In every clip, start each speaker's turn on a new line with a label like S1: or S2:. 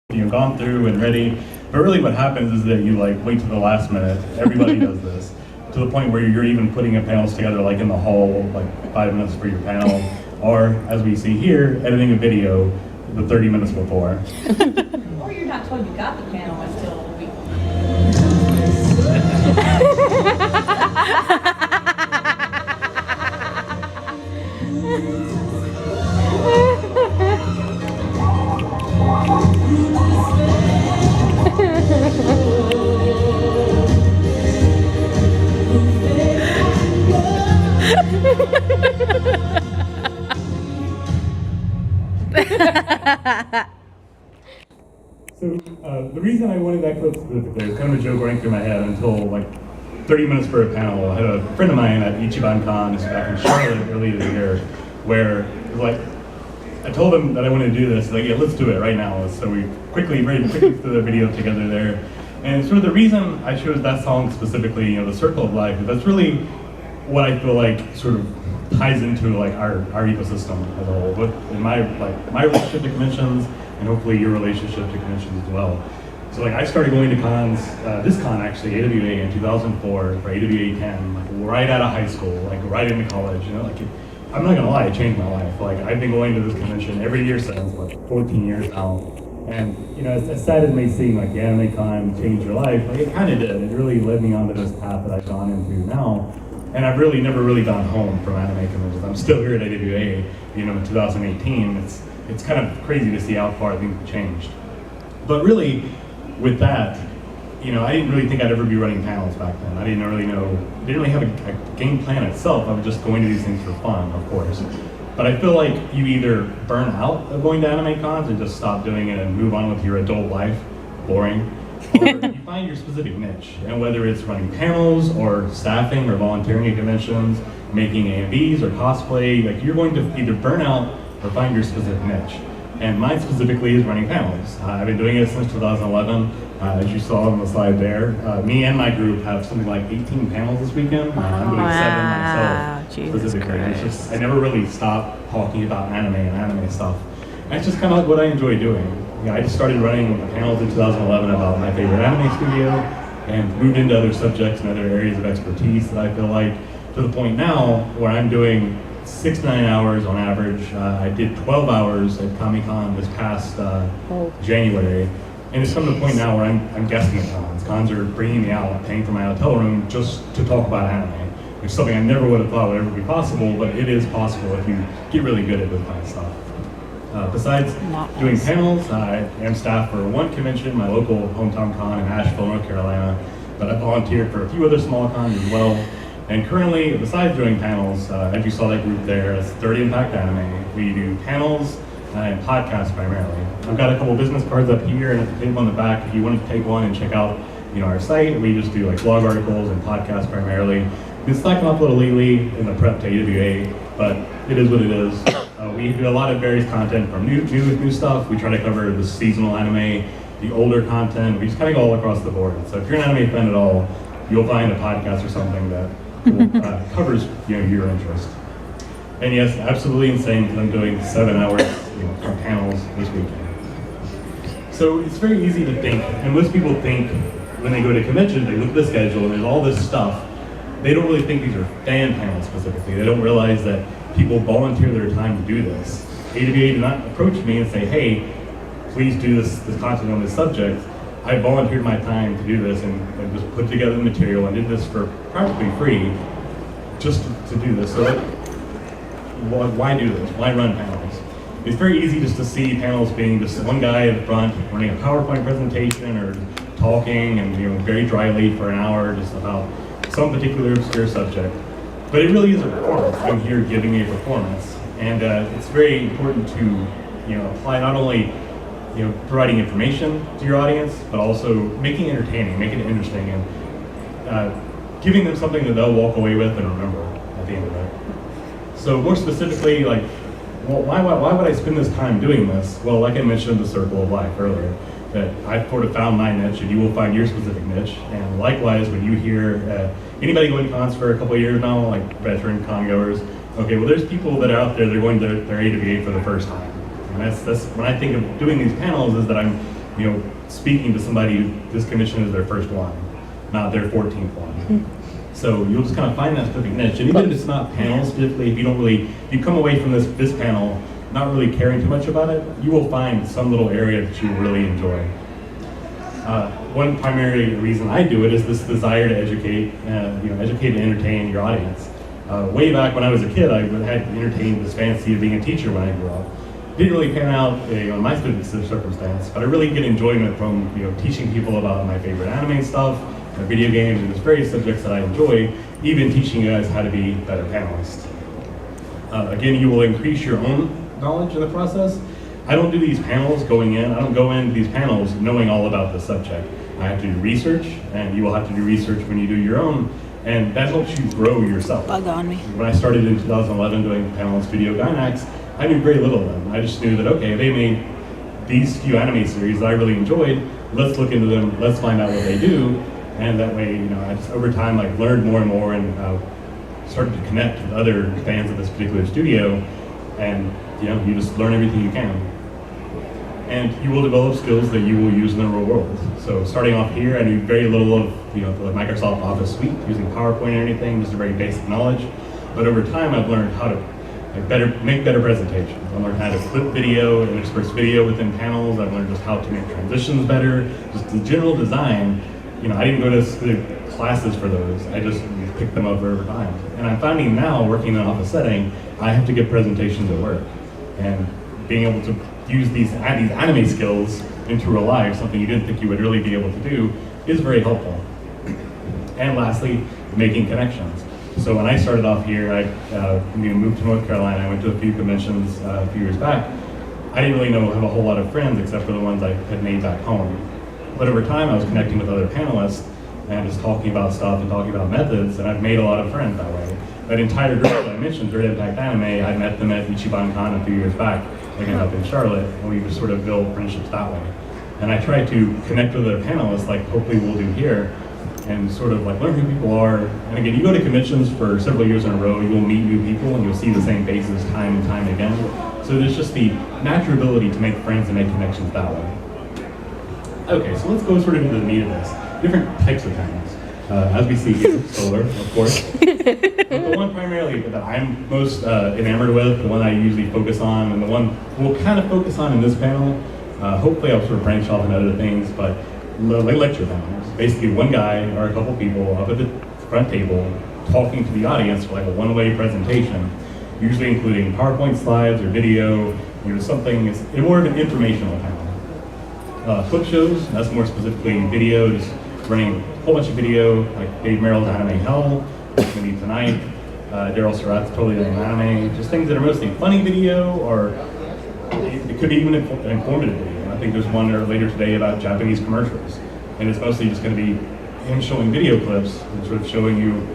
S1: gone through and ready. But really what happens is that you like wait to the last minute. Everybody does this. To the point where you're even putting your panels together like in the hall, like 5 minutes for your panel. Or, as we see here, editing a video the 30 minutes before.
S2: Or you're not told you got the panel until a week.
S1: So the reason I wanted that clip specifically is kind of a joke running through my head until like 30 minutes for a panel. I had a friend of mine at Ichiban Con, this is back in Charlotte earlier this year, where it was like, I told him that I wanted to do this, like, yeah, let's do it right now. So we quickly threw the video together there. And sort of the reason I chose that song specifically, The Circle of Life, is that's really what I feel like sort of ties into like our ecosystem as a whole, both in my relationship to conventions and hopefully your relationship to conventions as well. So like I started going to cons, this con actually, AWA in 2004 for AWA 10, like right out of high school, like right into college. I'm not gonna lie, it changed my life. Like I've been going to this convention every year since, like 14 years now. And as sad as it may seem, like the anime con changed your life, like it kind of did. It really led me onto this path that I've gone into now. And I've really never really gone home from anime conventions. I'm still here at AWA, in 2018. It's kind of crazy to see how far things have changed. But really, with that, I didn't really think I'd ever be running panels back then. I didn't really have a game plan itself. I was just going to these things for fun, of course. But I feel like you either burn out of going to anime cons and just stop doing it and move on with your adult life, boring, or you find your specific niche. And whether it's running panels or staffing or volunteering at conventions, making A&Bs or cosplay, like you're going to either burn out or find your specific niche. And mine specifically is running panels. I've been doing it since 2011. As you saw on the slide there, me and my group have something like 18 panels this weekend. I'm doing 7 myself specifically. I never really stopped talking about anime and anime stuff. And it's just kind of like what I enjoy doing. I just started running panels in 2011 about my favorite anime studio and moved into other subjects and other areas of expertise that I feel like, to the point now where I'm doing 6 to 9 hours on average. I did 12 hours at Comic-Con this past January. And it's come to the point now where I'm guesting at cons. Cons are bringing me out, paying for my hotel room just to talk about anime, which is something I never would have thought would ever be possible, but it is possible if you get really good at this kind of stuff. Besides doing panels, I am staff for one convention, my local hometown con in Asheville, North Carolina, but I volunteered for a few other small cons as well. And currently, besides doing panels, as you saw that group there, it's 30 Impact Anime. We do panels and podcasts primarily. I've got a couple business cards up here and at the table on the back. If you want to take one and check out, our site, we just do like blog articles and podcasts primarily. Been slacking off a little lately in the prep to AWA, but it is what it is. We do a lot of various content from new stuff. We try to cover the seasonal anime, the older content. We just kind of go all across the board. So if you're an anime fan at all, you'll find a podcast or something that covers your interest. And yes, absolutely insane because I'm doing 7 hours from panels this weekend. So it's very easy to think, and most people think when they go to conventions, they look at the schedule and there's all this stuff. They don't really think these are fan panels specifically. They don't realize that people volunteer their time to do this. AWA did not approach me and say, hey, please do this content on this subject. I volunteered my time to do this and just put together the material and did this for practically free just to do this. So why do this? Why run panels? It's very easy just to see panels being just one guy at the front running a PowerPoint presentation or talking and very dryly for an hour just about some particular obscure subject. But it really is a performance. I'm here giving a performance. And it's very important to apply not only providing information to your audience, but also making it entertaining, making it interesting, and giving them something that they'll walk away with and remember at the end of it. So more specifically, why would I spend this time doing this? Well, like I mentioned, the circle of life earlier, that I've sort of found my niche, and you will find your specific niche. And likewise, when you hear anybody going to cons for a couple of years now, like veteran con goers, okay, well, there's people that are out there, they're going to their AWA for the first time. And that's when I think of doing these panels, is that I'm speaking to somebody who this commission is their first one, not their 14th one. So you'll just kind of find that specific niche. And even if it's not panels specifically, if you come away from this panel not really caring too much about it, you will find some little area that you really enjoy. One primary reason I do it is this desire to educate, educate and entertain your audience. Way back when I was a kid, I had entertained this fantasy of being a teacher when I grew up. Didn't really pan out in my circumstance, but I really get enjoyment from teaching people about my favorite anime stuff, video games, and there's various subjects that I enjoy, even teaching you guys how to be better panelists. Again, you will increase your own knowledge in the process. I don't do these panels going in, I don't go into these panels knowing all about the subject. I have to do research, and you will have to do research when you do your own, and that helps you grow yourself.
S3: Bug on me.
S1: When I started in 2011 doing panel Studio Gainax, I knew very little of them. I just knew that, okay, they made these few anime series that I really enjoyed, let's look into them, let's find out what they do, and that way, I just over time learned more and more and started to connect with other fans of this particular studio, and you just learn everything you can. And you will develop skills that you will use in the real world. So starting off here, I knew very little of the Microsoft Office suite, using PowerPoint or anything, just a very basic knowledge. But over time, I've learned how to make better presentations. I learned how to clip video and express video within panels. I've learned just how to make transitions better, just the general design. I didn't go to classes for those. I just picked them up over time. And I'm finding now, working in an office setting, I have to give presentations at work. And being able to use these anime skills into real life, something you didn't think you would really be able to do, is very helpful. And lastly, making connections. So when I started off here, I moved to North Carolina. I went to a few conventions a few years back. I didn't really have a whole lot of friends except for the ones I had made back home. But over time, I was connecting with other panelists and just talking about stuff and talking about methods, and I've made a lot of friends that way. That entire group that I mentioned, Great Impact Anime, I met them at Ichiban Con a few years back, up in Charlotte, and we just sort of built friendships that way. And I try to connect with other panelists, hopefully we'll do here, and sort of learn who people are. And again, you go to conventions for several years in a row, you'll meet new people and you'll see the same faces time and time again. So there's just the natural ability to make friends and make connections that way. Okay, so let's go sort of into the meat of this. Different types of panels. As we see here, solar, of course. But the one primarily that I'm most enamored with, the one I usually focus on, and the one we'll kind of focus on in this panel, hopefully I'll sort of branch off into other things, but lecture panels. Basically one guy or a couple people up at the front table talking to the audience for a one-way presentation, usually including PowerPoint slides or video, something, it's more of an informational panel. Clip shows, that's more specifically video, just running a whole bunch of video, like Dave Merrill's Anime Hell, which we need tonight, Daryl Surratt's Totally Different Anime, just things that are mostly funny video, or it could be even informative video. I think there's one later today about Japanese commercials, and it's mostly just going to be him showing video clips and sort of showing you,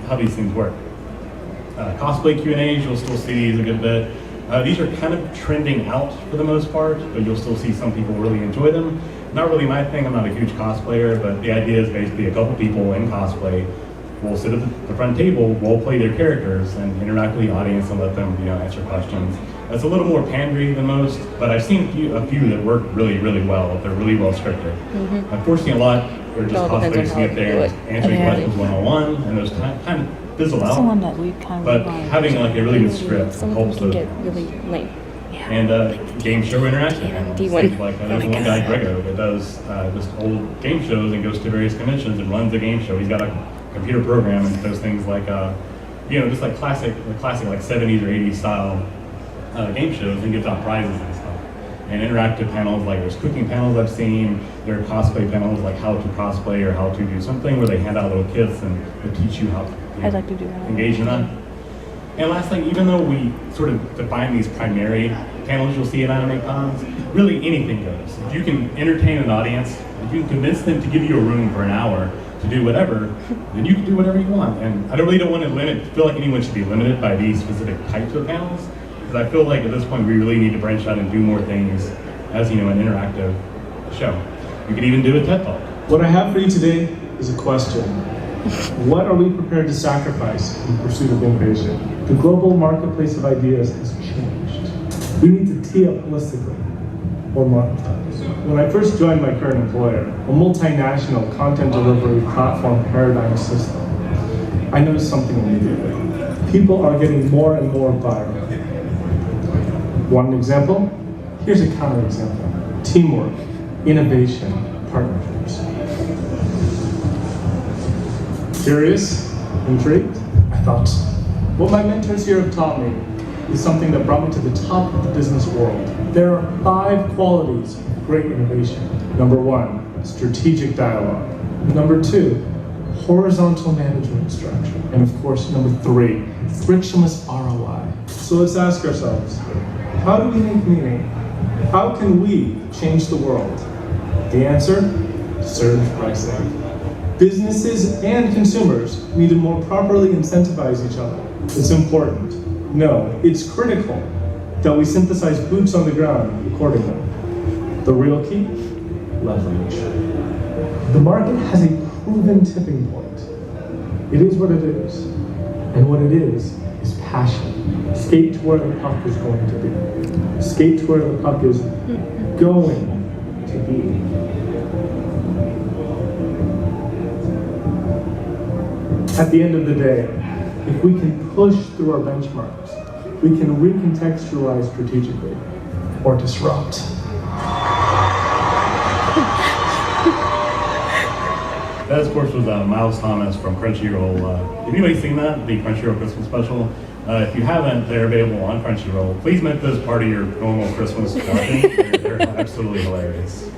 S1: how these things work. Cosplay Q&As, you'll still see these a good bit. These are kind of trending out for the most part, but you'll still see some people really enjoy them. Not really my thing, I'm not a huge cosplayer, but the idea is basically a couple people in cosplay will sit at the front table, role play their characters, and interact with the audience and let them answer questions. That's a little more pandery than most, but I've seen a few that work really, really well, if they're really well scripted. Mm-hmm. Unfortunately, a lot are just cosplayers sitting up there answering questions one-on-one, and those kind of fizzle out.
S3: Someone that we kind of
S1: but having a really good script helps those.
S4: Get really late.
S1: And game show interaction. There's one guy, Grego, that does just old game shows and goes to various conventions and runs a game show. He's got a computer program and does things like, just like classic 70s or 80s style game shows and gives out prizes and stuff. And interactive panels, like there's cooking panels I've seen, there are cosplay panels like how to cosplay or how to do something where they hand out little kits and they teach you how to
S3: I'd like to do that.
S1: engage in that. And lastly, even though we sort of define these primary panels you'll see at anime cons, really anything goes. If you can entertain an audience, if you can convince them to give you a room for an hour to do whatever, then you can do whatever you want. And I really don't want to feel like anyone should be limited by these specific types of panels, because I feel like at this point we really need to branch out and do more things as an interactive show. You can even do a TED Talk.
S5: What I have for you today is a question. What are we prepared to sacrifice in pursuit of innovation? The global marketplace of ideas has changed. We need to tee up holistically one more time. when I first joined my current employer, a multinational content delivery platform paradigm system, I noticed something immediately. People are getting more and more viral. Want an example? Here's a counterexample. Teamwork, innovation, partnerships. Curious? Intrigued? I thought, what my mentors here have taught me is something that brought me to the top of the business world. There are 5 qualities of great innovation. Number 1, strategic dialogue. Number 2, horizontal management structure. And of course, number 3, frictionless ROI. So let's ask ourselves, how do we make meaning? How can we change the world? The answer? Surge pricing. Businesses and consumers need to more properly incentivize each other. It's important. No, it's critical that we synthesize boots on the ground accordingly. The real key? Leverage. The market has a proven tipping point. It is what it is. And what it is passion. Skate to where the puck is going to be. Skate to where the puck is going to be. At the end of the day, if we can push through our benchmarks, we can recontextualize strategically or disrupt.
S1: That, of course, was Miles Thomas from Crunchyroll. Have anybody seen that, the Crunchyroll Christmas special? If you haven't, they're available on Crunchyroll. Please make those part of your normal Christmas watching. They're absolutely hilarious.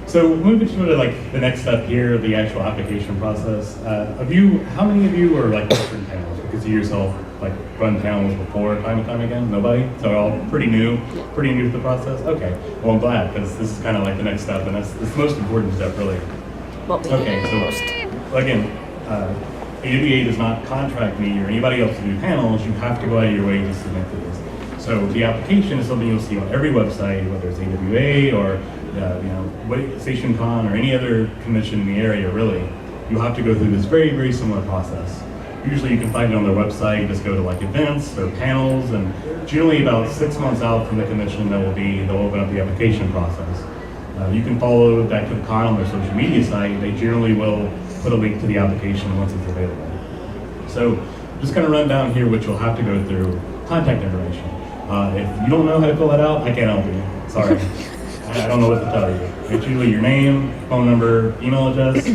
S1: So moving to like the next step here, the actual application process. How many of you are like different panels? You can see yourself like run panels before time and time again? Nobody? So we're all pretty new to the process? Okay, well I'm glad, because this is kind of like the next step, and that's the most important step really. Okay, so again, AWA does not contract me or anybody else to do panels. You have to go out of your way to submit to this. So the application is something you'll see on every website, whether it's AWA or StationCon or any other convention in the area. Really, you have to go through this very, very similar process. Usually, you can find it on their website. Just go to like events or panels, and generally about 6 months out from the convention, they'll open up the application process. You can follow DACTIVCon on their social media site. They generally will put a link to the application once it's available. So just kind of run down here what you'll have to go through. Contact information. If you don't know how to fill that out, I can't help you. Sorry. I don't know what to tell you. It's usually your name, phone number, email address.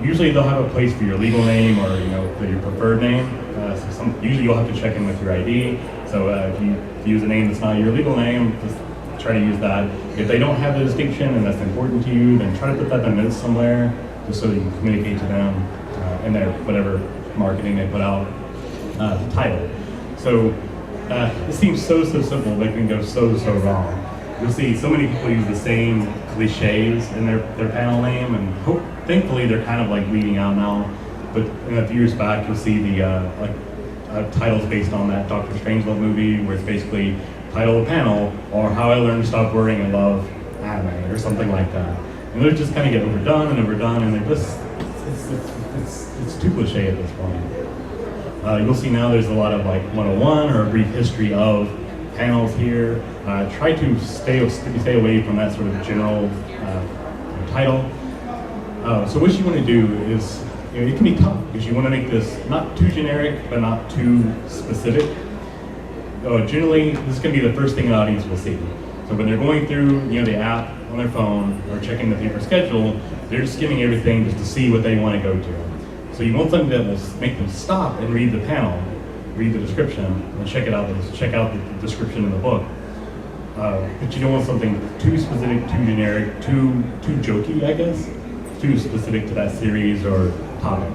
S1: Usually they'll have a place for your legal name or for your preferred name. Usually you'll have to check in with your ID. So if you use a name that's not your legal name, just try to use that. If they don't have the distinction and that's important to you, then try to put that in notes somewhere, just so that you can communicate to them in their whatever marketing they put out. The title. So it seems so simple, but it can go so wrong. You'll see so many people use the same cliches in their panel name, and thankfully they're kind of like weeding out now. But a few years back, you'll see the titles based on that Dr. Strangelove movie, where it's basically title of the panel, or How I Learned to Stop Worrying and Love Anime, or something like that. And those just kind of get overdone, and they're just it's too cliche at this point. You'll see now there's a lot of like 101 or a brief history of panels here. Try to stay away from that sort of general title. So what you want to do is, it can be tough because you want to make this not too generic but not too specific. Generally, this is going to be the first thing an audience will see. So when they're going through the app on their phone or checking the paper schedule, they're just skimming everything just to see what they want to go to. So you want something that will make them stop and read the panel, read the description, and check out the description in the book. But you don't want something too specific, too generic, too jokey, I guess, too specific to that series or topic.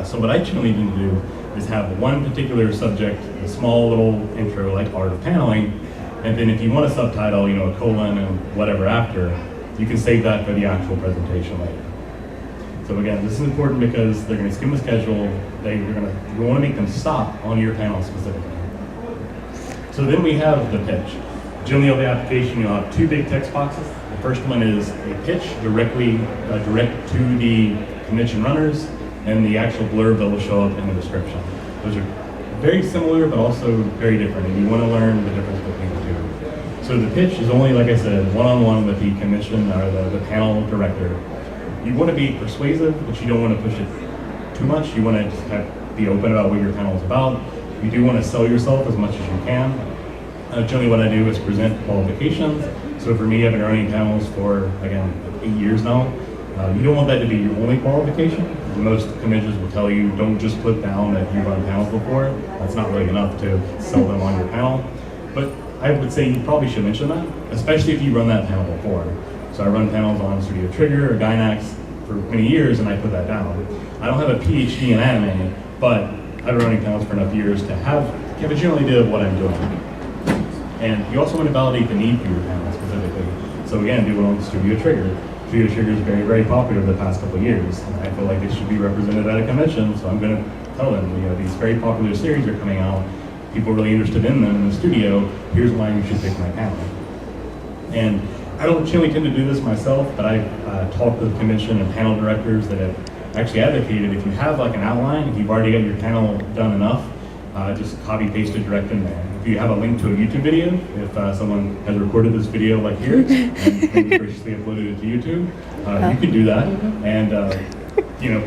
S1: So what I generally need to do is have one particular subject, a small little intro like Art of Paneling, and then if you want a subtitle, a colon and whatever after, you can save that for the actual presentation later. So again, this is important because they're going to skim the schedule. You want to make them stop on your panel specifically. So then we have the pitch. Generally on the application, you'll have 2 big text boxes. The first one is a pitch direct to the convention runners, and the actual blurb that will show up in the description. Those are very similar, but also very different, and you want to learn the difference between the two. So the pitch is only, like I said, one-on-one with the commission or the panel director. You want to be persuasive, but you don't want to push it too much. You want to just be open about what your panel is about. You do want to sell yourself as much as you can. Generally what I do is present qualifications. So for me, I've been running panels for, again, 8 years now. You don't want that to be your only qualification. Most commissions will tell you, don't just put down that you've run panels before. That's not really enough to sell them on your panel. But I would say you probably should mention that, especially if you run that panel before. So I run panels on Studio Trigger or Gynax for many years, and I put that down. I don't have a PhD in anime, but I've been running panels for enough years to have a general idea of what I'm doing. And you also want to validate the need for your panel specifically. So again, do it on Studio Trigger. Studio Trigger is very, very popular the past couple of years. And I feel like they should be represented at a convention, so I'm going to tell them, these very popular series are coming out. People are really interested in them in the studio. Here's why you should pick my panel. And I don't generally tend to do this myself, but I've talked with the convention and panel directors that have actually advocated if you have like an outline, if you've already got your panel done enough, just copy paste it direct in there. If you have a link to a YouTube video, if someone has recorded this video like here and maybe graciously uploaded it to YouTube, you can do that and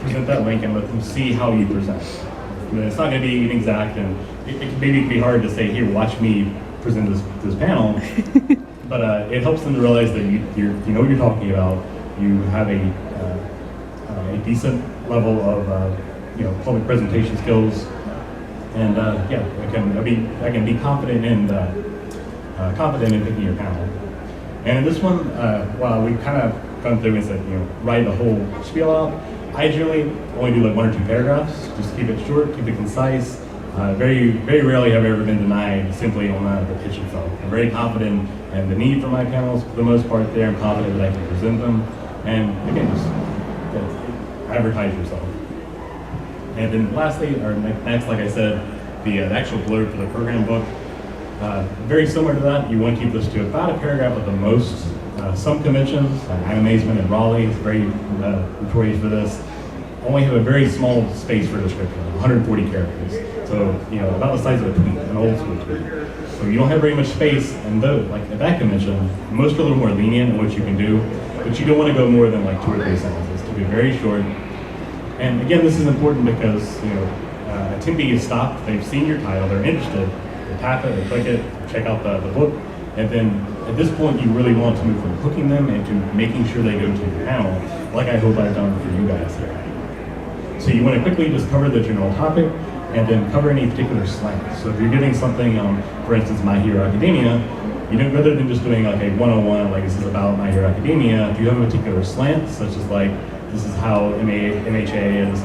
S1: present that link and let them see how you present. It's not going to be exact, and it can maybe be hard to say, here, watch me present this panel, but it helps them to realize that you know what you're talking about. You have a decent level of public presentation skills. And I can be confident in picking your panel. And in this one, while we've kind of gone through and said, write the whole spiel out, I generally only do like 1 or 2 paragraphs, just keep it short, keep it concise. Very, very rarely have I ever been denied simply on the pitch itself. I'm very confident in the need for my panels for the most part there. I'm confident that I can present them. And again, just advertise yourself. And then lastly, or next, like I said, the actual blurb for the program book. Very similar to that, you want to keep this to about a paragraph at the most. Some conventions, Animazement and Raleigh, is very notorious for this, only have a very small space for description, 140 characters. So, about the size of a tweet, an old school tweet. So you don't have very much space, and though, like at that convention, most are a little more lenient in what you can do, but you don't want to go more than like 2 or 3 sentences. Keep it very short. And again, this is important because, attendee is stopped, they've seen your title, they're interested, they tap it, they click it, check out the book, and then at this point you really want to move from hooking them into making sure they go to your panel, like I hope I've done for you guys here. So you want to quickly just cover the general topic, and then cover any particular slant. So if you're getting something, for instance, My Hero Academia, rather than just doing like a 101, like this is about My Hero Academia, if you have a particular slant, such as like, this is how MHA is,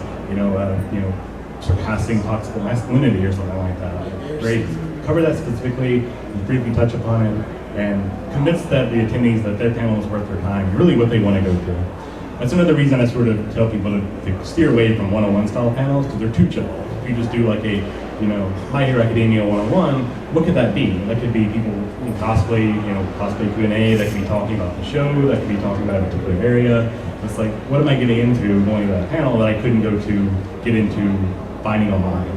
S1: surpassing toxic masculinity or something like that. Great. Cover that specifically, briefly touch upon it, and convince that the attendees that their panel is worth their time, really what they want to go through. That's another reason I sort of tell people to steer away from 101 style panels, because they're too chill. If you just do like a, My Hero Academia 101, what could that be? That could be people in cosplay, cosplay Q&A, that could be talking about the show, that could be talking about a particular area. It's like, what am I getting into going to that panel that I couldn't get into finding online?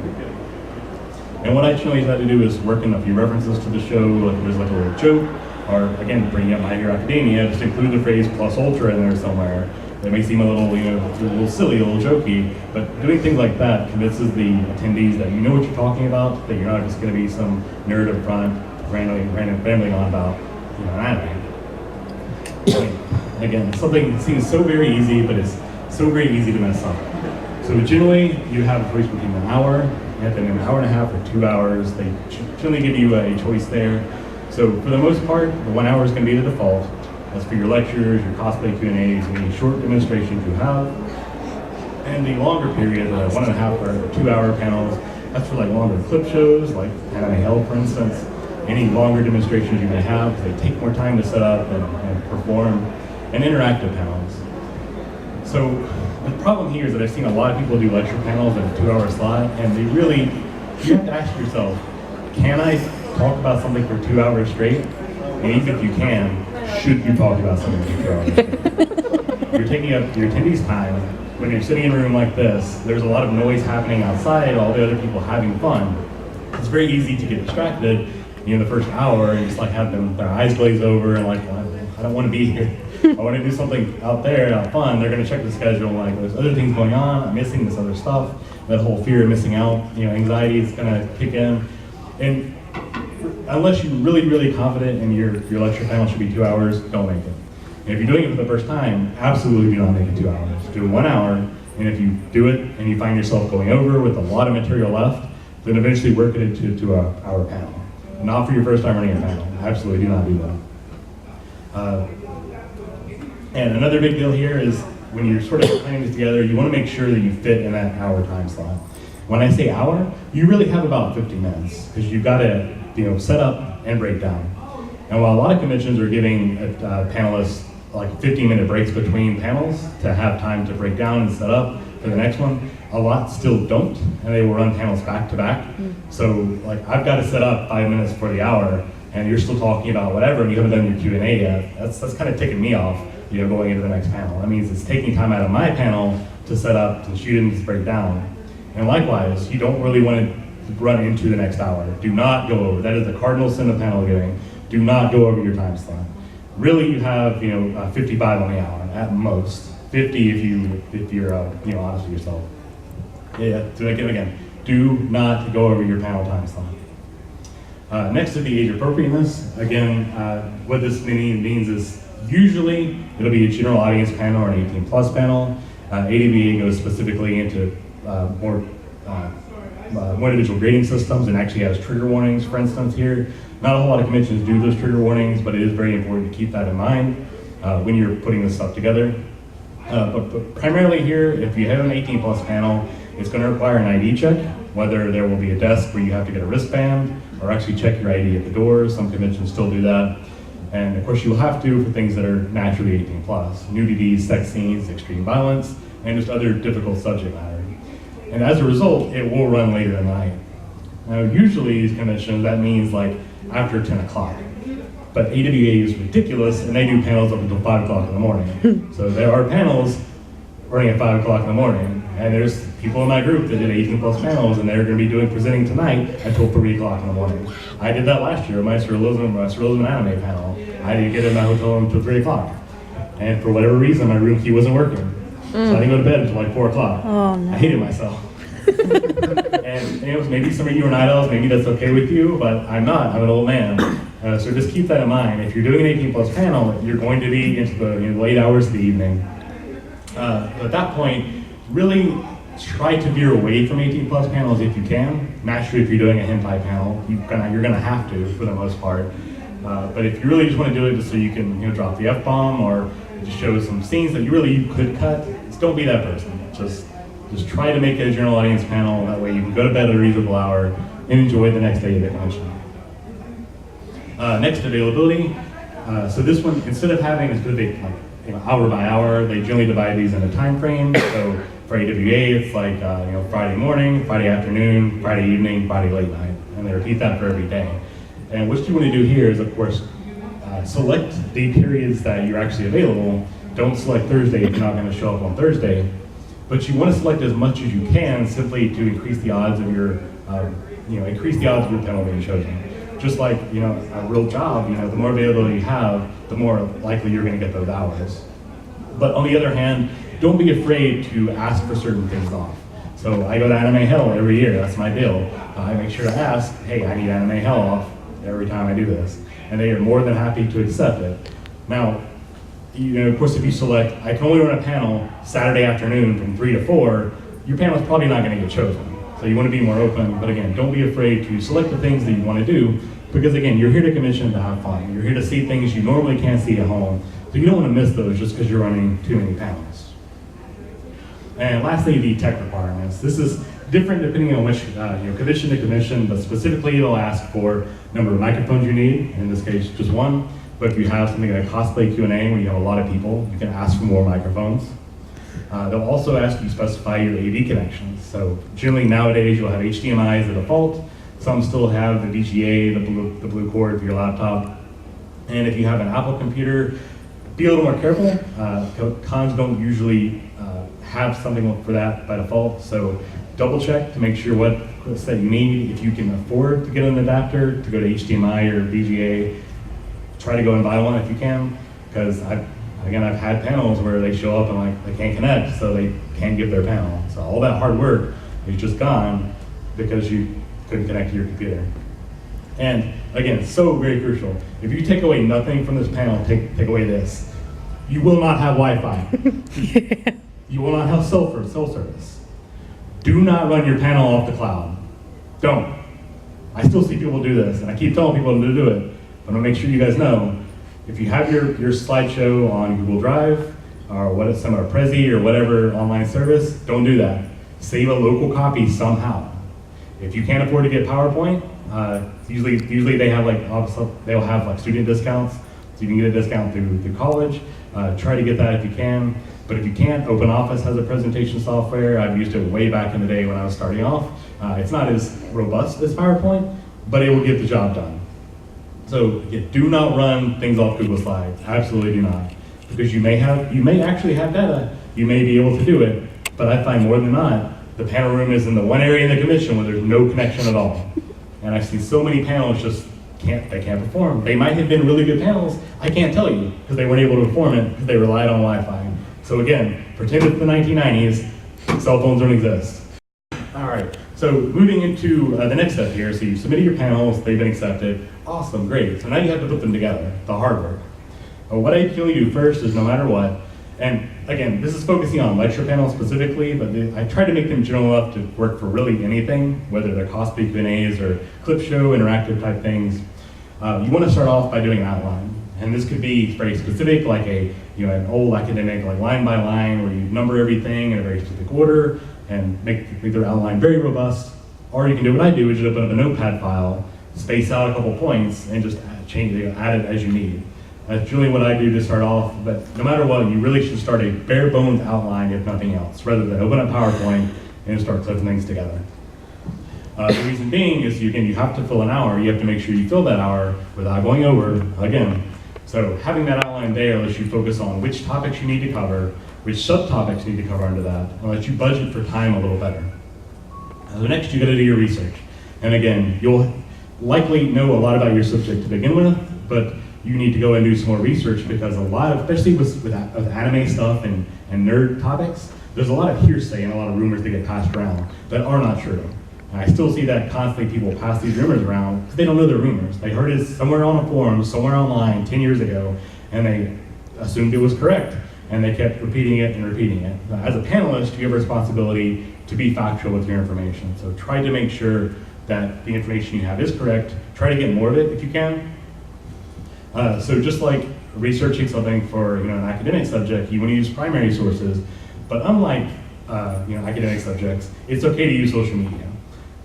S1: And what I generally try to do is work in a few references to the show, like there's like a little joke, or again, bringing up My Hero Academia, just include the phrase plus ultra in there somewhere. It may seem a little, a little silly, a little jokey, but doing things like that convinces the attendees that you know what you're talking about, that you're not just going to be some nerd up front rambling on about, anime. Again, something that seems so very easy, but it's so very easy to mess up. So generally, you have a choice between an hour and then an hour and a half or 2 hours. They generally give you a choice there. So for the most part, the 1 hour is going to be the default. That's for your lectures, your cosplay Q&As, any short demonstrations you have. And the longer period, the 1.5 or 2 hour panels, that's for like longer clip shows, like Anime Hell, for instance. Any longer demonstrations you may have, they take more time to set up and perform, and interactive panels. So the problem here is that I've seen a lot of people do lecture panels in a 2 hour slot, and you have to ask yourself, can I talk about something for 2 hours straight? And even if you can, should you talk about something for 2 hours straight? You're taking up your attendees' time. When you're sitting in a room like this, there's a lot of noise happening outside, all the other people having fun. It's very easy to get distracted, the first hour and just like have them, their eyes glaze over and like, I don't want to be here. I want to do something out there, have fun. They're going to check the schedule, like there's other things going on, I'm missing this other stuff. That whole fear of missing out, anxiety is going to kick in. And unless you're really, really confident and your lecture panel should be 2 hours, don't make it. And if you're doing it for the first time, absolutely do not make it 2 hours. Do 1 hour, and if you do it and you find yourself going over with a lot of material left, then eventually work it into an hour panel. Not for your first time running a panel. Absolutely do not do that. And another big deal here is when you're sort of planning this together, you want to make sure that you fit in that hour time slot. When I say hour, you really have about 50 minutes because you've got to set up and break down. And while a lot of conventions are giving panelists like 15-minute breaks between panels to have time to break down and set up for the next one, a lot still don't, and they will run panels back to back. So like I've got to set up 5 minutes for the hour, and you're still talking about whatever, and you haven't done your Q&A yet. That's kind of ticking me off, going into the next panel. That means it's taking time out of my panel to set up, to shoot and break down. And likewise, you don't really want to run into the next hour. Do not go over. That is the cardinal sin of panel giving. Do not go over your time slot. Really, you have 55 on the hour at most. 50 if you're honest with yourself. So again, do not go over your panel time slot. Next to the age appropriateness, again, what this means is usually it'll be a general audience panel or an 18 plus panel. AWA goes specifically into more individual grading systems and actually has trigger warnings, for instance, here. Not a whole lot of conventions do those trigger warnings, but it is very important to keep that in mind when you're putting this stuff together. But primarily here, if you have an 18 plus panel, it's going to require an ID check, whether there will be a desk where you have to get a wristband or actually check your ID at the door. Some conventions still do that. And of course, you'll have to for things that are naturally 18 plus, nudity, sex scenes, extreme violence, and just other difficult subject matter. And as a result, it will run later in the night. Now, usually these conventions, that means like after 10 o'clock. But AWA is ridiculous, and they do panels up until 5 o'clock in the morning. So there are panels running at 5 o'clock in the morning, and there's people in my group that did 18 plus panels, and they're going to be presenting tonight until 3 o'clock in the morning. I did that last year, my surrealism anime panel. I didn't get in my hotel room until 3 o'clock. And for whatever reason, my room key wasn't working. So I didn't go to bed until like 4 o'clock.
S3: Oh, no.
S1: I hated myself. And maybe some of you are night owls, maybe that's okay with you, but I'm not, I'm an old man. So just keep that in mind. If you're doing an 18 plus panel, you're going to be into the late hours of the evening. At that point, really try to veer away from 18 plus panels if you can. Naturally, if you're doing a hentai panel, you're gonna have to for the most part. But if you really just want to do it just so you can drop the F-bomb or just show some scenes that you could cut, just don't be that person. Just try to make it a general audience panel. That way you can go to bed at a reasonable hour and enjoy the next day of the convention. Next, availability. So this one, instead of having hour by hour, they generally divide these into time frames. So for AWA, it's like Friday morning, Friday afternoon, Friday evening, Friday late night, and they repeat that for every day. And what you want to do here is, of course, select the periods that you're actually available. Don't select Thursday if you're not going to show up on Thursday. But you want to select as much as you can simply to increase the odds of your panel being chosen. Just like a real job, the more availability you have, the more likely you're going to get those hours. But on the other hand, don't be afraid to ask for certain things off. So I go to Anime Hell every year. That's my deal. I make sure to ask, hey, I need Anime Hell off every time I do this, and they are more than happy to accept it. Now, of course, if you select, I can only run a panel Saturday afternoon from 3 to 4, your panel is probably not going to get chosen. So you want to be more open, but again, don't be afraid to select the things that you want to do, because again, you're here to commission to have fun. You're here to see things you normally can't see at home, so you don't want to miss those just because you're running too many panels. And lastly, the tech requirements. This is different depending on which convention to convention, but specifically they'll ask for number of microphones you need, in this case just one. But if you have something like cosplay Q&A where you have a lot of people, you can ask for more microphones. They'll also ask you to specify your AV connections. So generally nowadays you'll have HDMI as the default. Some still have the VGA, the blue cord for your laptop. And if you have an Apple computer, be a little more careful. Cons don't usually have something for that by default. So double check to make sure what set you need. If you can afford to get an adapter to go to HDMI or VGA, try to go and buy one if you can, because I've had panels where they show up and like they can't connect, so they can't give their panel. So all that hard work is just gone because you couldn't connect to your computer. And again, so very crucial. If you take away nothing from this panel, take away this. You will not have Wi-Fi. You will not have cell service. Do not run your panel off the cloud. Don't. I still see people do this, and I keep telling people to do it, but I'll make sure you guys know, if you have your slideshow on Google Drive, or what is some of Prezi or whatever online service, don't do that. Save a local copy somehow. If you can't afford to get PowerPoint, usually they have they'll have like student discounts, so you can get a discount through college. Try to get that if you can. But if you can't, OpenOffice has a presentation software. I've used it way back in the day when I was starting off. It's not as robust as PowerPoint, but it will get the job done. So do not run things off Google Slides. Absolutely do not. Because you may actually have data, you may be able to do it, but I find more than not, the panel room is in the one area in the commission where there's no connection at all. And I've seen so many panels just can't perform. They might have been really good panels, I can't tell you, because they weren't able to perform it because they relied on Wi-Fi. So again, pretend it's the 1990s, cell phones don't exist. All right, so moving into the next step here, so you submitted your panels, they've been accepted. Awesome, great. So now you have to put them together, the hard work. What I usually do first is no matter what, and again, this is focusing on lecture panels specifically, but I try to make them general enough to work for really anything, whether they're Cosplay Q&As or clip show, interactive type things. You want to start off by doing an outline. And this could be very specific, like an old academic, like line by line, where you number everything in a very specific order and make their outline very robust. Or you can do what I do, is just open up a notepad file, space out a couple points, and just add it as you need. That's generally what I do to start off, but no matter what, you really should start a bare bones outline, if nothing else, rather than open up PowerPoint and start clipping things together. The reason being is, you have to fill an hour. You have to make sure you fill that hour without going over again. So having that outline there lets you focus on which topics you need to cover, which subtopics you need to cover under that, and lets you budget for time a little better. So next, you got to do your research. And again, you'll likely know a lot about your subject to begin with, but you need to go and do some more research, because a lot of, especially with anime stuff and nerd topics, there's a lot of hearsay and a lot of rumors that get passed around that are not true. And I still see that constantly, people pass these rumors around because they don't know they're rumors. They heard it somewhere on a forum, somewhere online 10 years ago, and they assumed it was correct, and they kept repeating it and repeating it. As a panelist, you have a responsibility to be factual with your information. So try to make sure that the information you have is correct. Try to get more of it if you can. So just like researching something for an academic subject, you want to use primary sources, but unlike academic subjects, it's okay to use social media.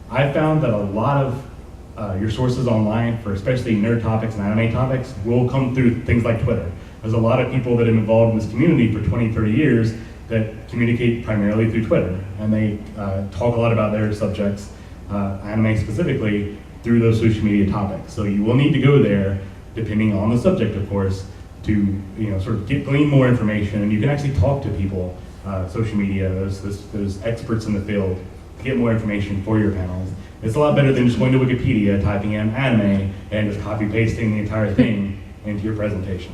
S1: I've found that a lot of your sources online for especially nerd topics and anime topics will come through things like Twitter. There's a lot of people that have been involved in this community for 20, 30 years that communicate primarily through Twitter, and they talk a lot about their subjects, anime specifically, through those social media topics. So you will need to go there, depending on the subject, of course, to sort of glean more information, and you can actually talk to people, social media, those experts in the field, to get more information for your panels. It's a lot better than just going to Wikipedia, typing in anime, and just copy-pasting the entire thing into your presentation.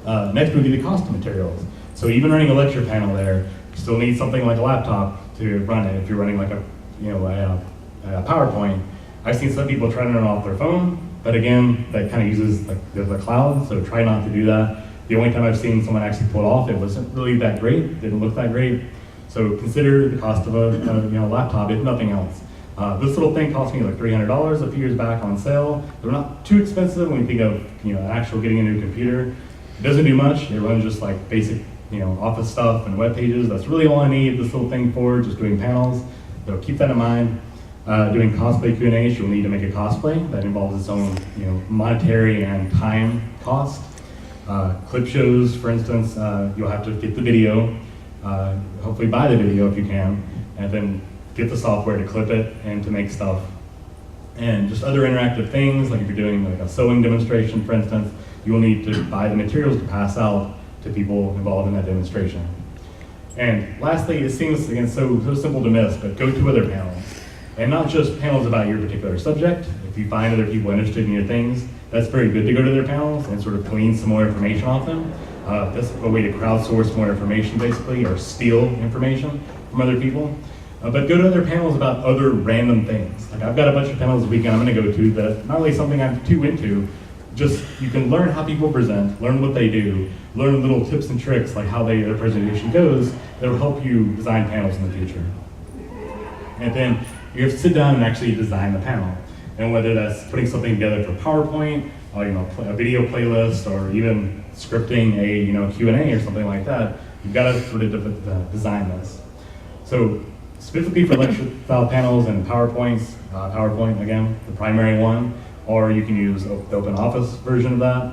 S1: Next would be the cost of materials. So even running a lecture panel there, you still need something like a laptop to run it. If you're running like a PowerPoint, I've seen some people try to run it off their phone, but again, that kind of uses the cloud, so try not to do that. The only time I've seen someone actually pull it off, it wasn't really that great, didn't look that great. So consider the cost of a laptop, if nothing else. This little thing cost me like $300 a few years back on sale. They're not too expensive when you think of actual getting a new computer. It doesn't do much. It runs just like basic office stuff and web pages. That's really all I need this little thing for, just doing panels. So keep that in mind. Doing cosplay Q&As, you'll need to make a cosplay. That involves its own monetary and time cost. Clip shows, for instance, you'll have to get the video, hopefully buy the video if you can, and then get the software to clip it and to make stuff. And just other interactive things, like if you're doing like a sewing demonstration, for instance, you will need to buy the materials to pass out to people involved in that demonstration. And lastly, it seems, again, so simple to miss, but go to other panels. And not just panels about your particular subject. If you find other people interested in your things, that's very good to go to their panels and sort of glean some more information off them. That's a way to crowdsource more information, basically, or steal information from other people. But go to other panels about other random things. Like I've got a bunch of panels this weekend I'm gonna go to that not really something I'm too into, just you can learn how people present, learn what they do, learn little tips and tricks like how their presentation goes that will help you design panels in the future. And then you have to sit down and actually design the panel. And whether that's putting something together for PowerPoint, or a video playlist, or even scripting a Q&A or something like that, you've got to sort of design this. So specifically for lecture style panels and PowerPoints, PowerPoint again, the primary one, or you can use the Open Office version of that.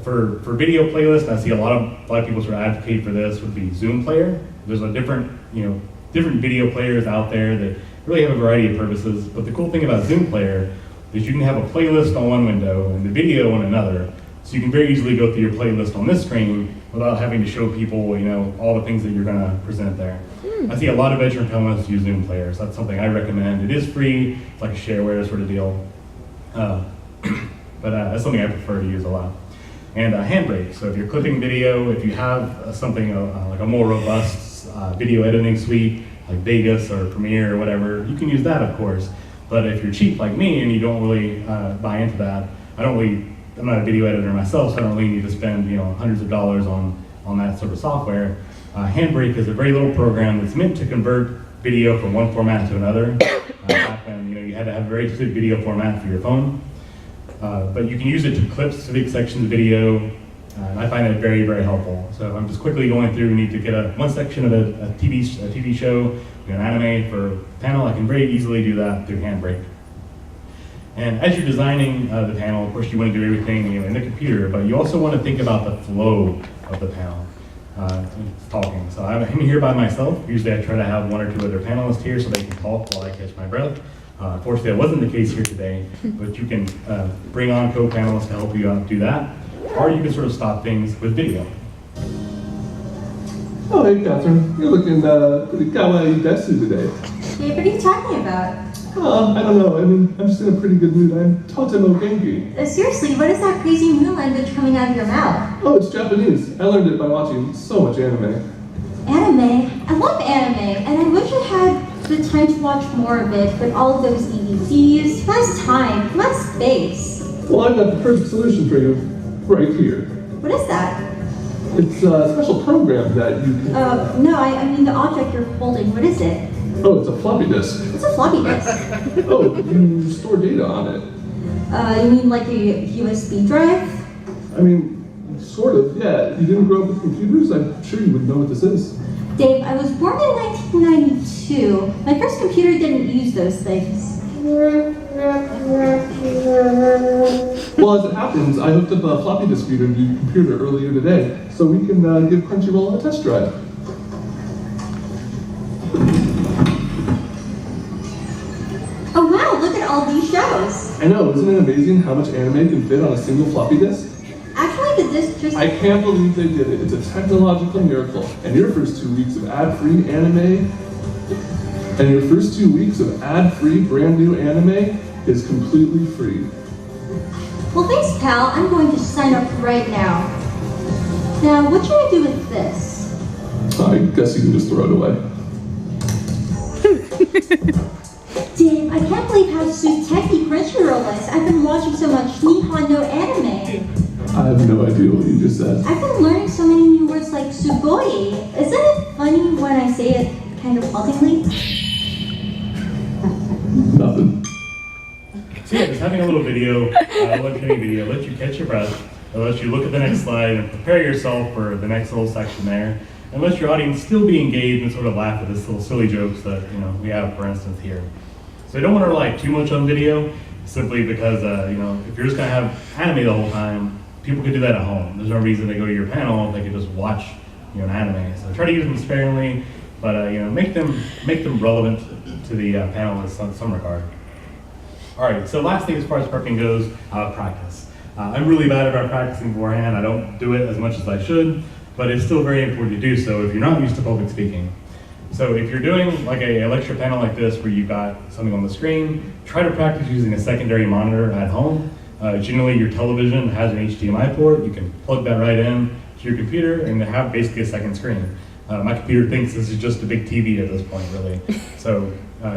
S1: For video playlist, I see a lot of people sort of advocate for this would be Zoom Player. There's a different video players out there that really have a variety of purposes, but the cool thing about Zoom Player is you can have a playlist on one window and the video on another, so you can very easily go through your playlist on this screen without having to show people, all the things that you're gonna present there. I see a lot of veteran panelists use Zoom Players. That's something I recommend. It is free, it's like a shareware sort of deal, but that's something I prefer to use a lot. And Handbrake, so if you're clipping video, if you have something like a more robust video editing suite, like Vegas or Premiere or whatever, you can use that, of course. But if you're cheap like me and you don't really buy into that, I'm not a video editor myself, so I don't really need to spend hundreds of dollars on that sort of software. Handbrake is a very little program that's meant to convert video from one format to another. Back when you had to have a very specific video format for your phone. But you can use it to clip specific sections of video, and I find it very, very helpful. So if I'm just quickly going through, need to get one section of a TV show, an anime for a panel, I can very easily do that through Handbrake. And as you're designing the panel, of course you want to do everything in the computer, but you also want to think about the flow of the panel. Talking. So I'm here by myself. Usually I try to have one or two other panelists here so they can talk while I catch my breath. Unfortunately, that wasn't the case here today, but you can bring on co-panelists to help you do that, or you can sort of stop things with video.
S3: Oh, hey, Catherine. You're looking pretty kawaii desu today.
S4: Hey, what are you talking about?
S3: I don't know. I'm just in a pretty good mood. I'm Totemo Genki.
S4: Seriously, what is that crazy new language coming out of your mouth?
S3: Oh, it's Japanese. I learned it by watching so much anime.
S4: Anime? I love anime, and I wish I had the time to watch more of it, but all of those DVDs, less time, less space.
S3: Well, I've got the perfect solution for you right here.
S4: What is that?
S3: It's a special program that you can...
S4: No, I mean the object you're holding. What is it?
S3: Oh, it's a floppy disk.
S4: It's a floppy disk.
S3: Oh, you store data on it.
S4: You mean like a USB drive?
S3: I mean, sort of, yeah. You didn't grow up with computers? I'm sure you would know what this is.
S4: Dave, I was born in 1992. My first computer didn't use those things.
S3: Well, as it happens, I hooked up a floppy disk reader to your computer earlier today, so we can give Crunchyroll a test drive.
S4: Oh wow, look at all these shows.
S3: I know, isn't it amazing how much anime can fit on a single floppy disk?
S4: Actually, the disc just...
S3: I can't believe they did it. It's a technological miracle. And your first 2 weeks of ad-free anime, and your first 2 weeks of ad-free brand new anime is completely free.
S4: Well, thanks, pal. I'm going to sign up right now. Now, what should I do with this?
S3: I guess you can just throw it away.
S4: Dave, I can't believe how Suteki Crunchyroll is. I've been watching so much Nihon no anime.
S3: I have no idea what you just said.
S4: I've been learning so many new words like sugoi. Isn't it funny when I say it kind of haltingly?
S3: Nothing.
S1: So yeah, just having a little video, let you catch your breath, let you look at the next slide and prepare yourself for the next little section there, and let your audience still be engaged and sort of laugh at this little silly jokes that we have, for instance, here. So I don't want to rely too much on video, simply because if you're just gonna have anime the whole time, people could do that at home. There's no reason to go to your panel; they could just watch an anime. So try to use them sparingly, but make them relevant to the panel in some regard. All right. So last thing as far as prepping goes, practice. I'm really bad about practicing beforehand. I don't do it as much as I should. but it's still very important to do so if you're not used to public speaking. So if you're doing like a lecture panel like this where you've got something on the screen, try to practice using a secondary monitor at home. Generally your television has an HDMI port. You can plug that right in to your computer and have basically a second screen. My computer thinks this is just a big TV at this point, really. So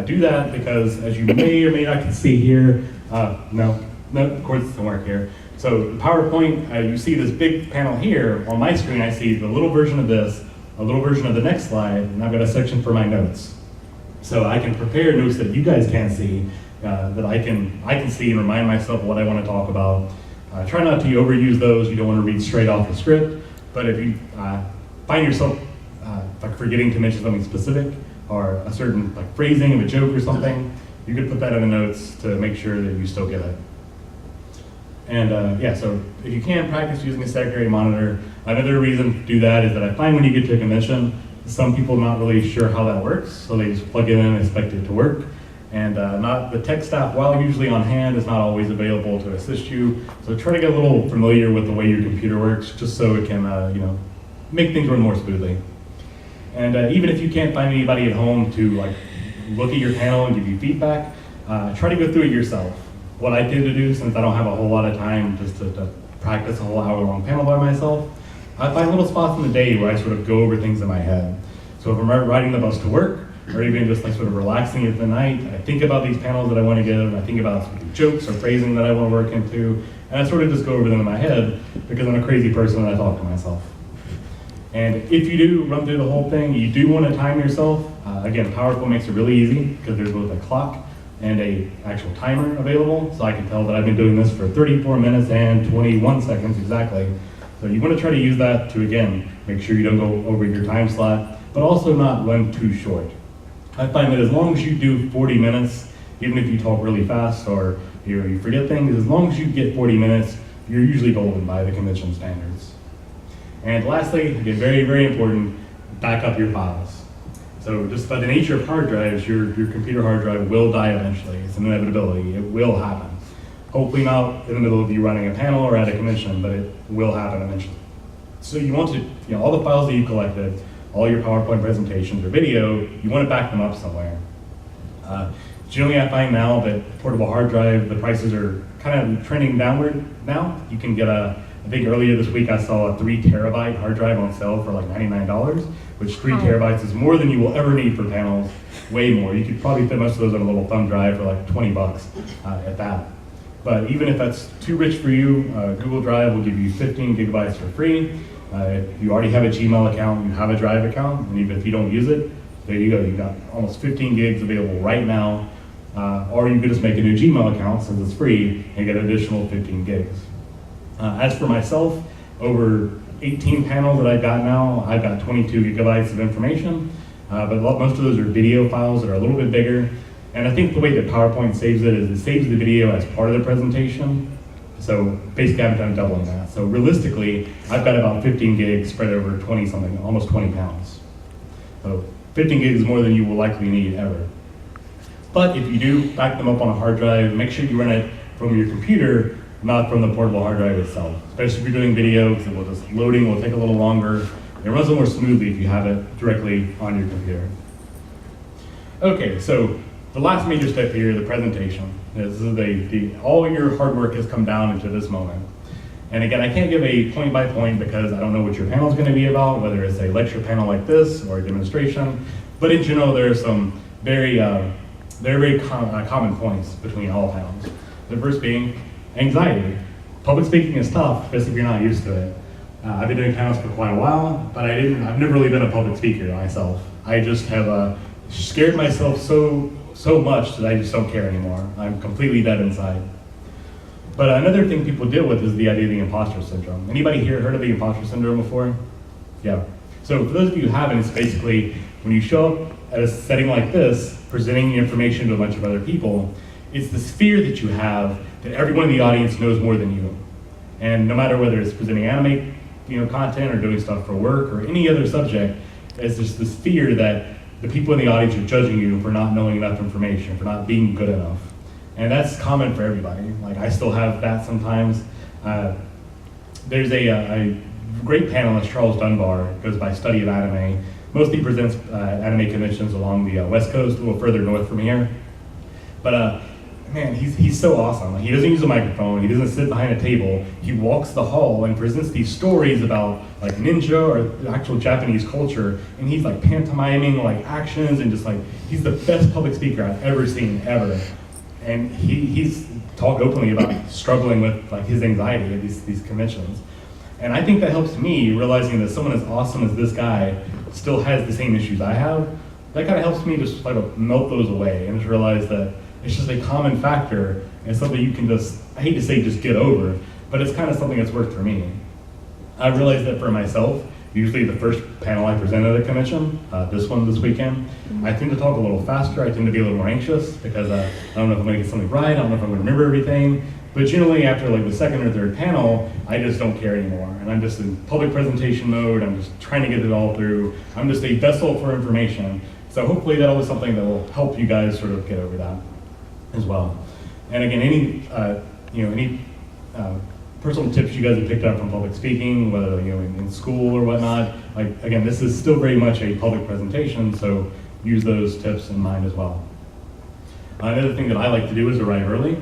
S1: do that, because as you may or may not see here, no, of course it doesn't work here. So PowerPoint, you see this big panel here. On my screen I see the little version of this, a little version of the next slide, and I've got a section for my notes. So I can prepare notes that you guys can't see, that I can see and remind myself of what I want to talk about. Try not to overuse those. You don't want to read straight off the script, but if you find yourself like forgetting to mention something specific or a certain like phrasing of a joke or something, you could put that in the notes to make sure that you still get it. And yeah, so if you can practice using a secondary monitor, another reason to do that is that I find when you get to a convention, some people are not really sure how that works, so they just plug it in and expect it to work. And not the tech staff, while usually on hand, is not always available to assist you. So try to get a little familiar with the way your computer works, just so it can make things run more smoothly. And even if you can't find anybody at home to like look at your panel and give you feedback, try to go through it yourself. What I tend to do, since I don't have a whole lot of time just to practice a whole hour-long panel by myself, I find little spots in the day where I sort of go over things in my head. So if I'm riding the bus to work, or even just like sort of relaxing at the night, I think about these panels that I want to give, I think about sort of jokes or phrasing that I want to work into, and I sort of just go over them in my head because I'm a crazy person and I talk to myself. And if you do run through the whole thing, you do want to time yourself. Again, PowerPoint makes it really easy because there's both a clock and a actual timer available, so I can tell that I've been doing this for 34 minutes and 21 seconds exactly. So you want to try to use that to, again, make sure you don't go over your time slot, but also not run too short. I find that as long as you do 40 minutes, even if you talk really fast or you forget things, as long as you get 40 minutes, you're usually golden by the convention standards. And lastly, again, very, very important, back up your files. So just by the nature of hard drives, your computer hard drive will die eventually. It's an inevitability. It will happen. Hopefully not in the middle of you running a panel or at a convention, but it will happen eventually. So you want to, all the files that you collected, all your PowerPoint presentations or video, you want to back them up somewhere. Generally, I find now that portable hard drive, the prices are kind of trending downward now. You can get I think earlier this week I saw a 3 terabyte hard drive on sale for like $99, which 3 terabytes is more than you will ever need for panels, way more. You could probably fit most of those on a little thumb drive for like 20 bucks at that. But even if that's too rich for you, Google Drive will give you 15 gigabytes for free. If you already have a Gmail account, you have a Drive account, and even if you don't use it, there you go. You've got almost 15 gigs available right now. Or you could just make a new Gmail account since it's free and get an additional 15 gigs. As for myself, over 18 panels that I've got now, I've got 22 gigabytes of information, but most of those are video files that are a little bit bigger. And I think the way that PowerPoint saves it is it saves the video as part of the presentation. So basically I'm kind of doubling that. So realistically, I've got about 15 gigs spread over 20 something, almost 20 pounds. So 15 gigs is more than you will likely need ever. But if you do back them up on a hard drive, make sure you run it from your computer, not from the portable hard drive itself. Especially if you're doing video, because loading will take a little longer. It runs a little more smoothly if you have it directly on your computer. Okay, so the last major step here, the presentation. This is all your hard work has come down into this moment. And again, I can't give a point by point because I don't know what your panel is going to be about, whether it's a lecture panel like this or a demonstration. But in general, there are some very common points between all panels. The first being anxiety. Public speaking is tough, especially if you're not used to it. I've been doing panels for quite a while, but I've never really been a public speaker myself. I just have scared myself so much that I just don't care anymore. I'm completely dead inside. But another thing people deal with is the idea of the imposter syndrome. Anybody here heard of the imposter syndrome before? Yeah. So for those of you who haven't, it's basically when you show up at a setting like this, presenting information to a bunch of other people, it's this fear that you have that everyone in the audience knows more than you. And no matter whether it's presenting anime content or doing stuff for work or any other subject, it's just this fear that the people in the audience are judging you for not knowing enough information, for not being good enough. And that's common for everybody. Like I still have that sometimes. There's a great panelist, Charles Dunbar, goes by Study of Anime. Mostly presents anime conventions along the West Coast, a little further north from here. But man, he's so awesome. He doesn't use a microphone. He doesn't sit behind a table. He walks the hall and presents these stories about like ninja or the actual Japanese culture. And he's like pantomiming like actions and just like, he's the best public speaker I've ever seen, ever. And he's talked openly about struggling with like his anxiety at these conventions. And I think that helps me realizing that someone as awesome as this guy still has the same issues I have. That kind of helps me just like melt those away and just realize that it's just a common factor and something you can just, I hate to say just get over, but it's kind of something that's worked for me. I realized that for myself, usually the first panel I present at a convention, this weekend, I tend to talk a little faster, I tend to be a little more anxious because I don't know if I'm gonna get something right, I don't know if I'm gonna remember everything, but generally after like the second or third panel, I just don't care anymore. And I'm just in public presentation mode, I'm just trying to get it all through. I'm just a vessel for information. So hopefully that'll be something that will help you guys sort of get over that as well. And again, any personal tips you guys have picked up from public speaking, whether in school or whatnot, like again, this is still very much a public presentation, so use those tips in mind as well. Another thing that I like to do is arrive early,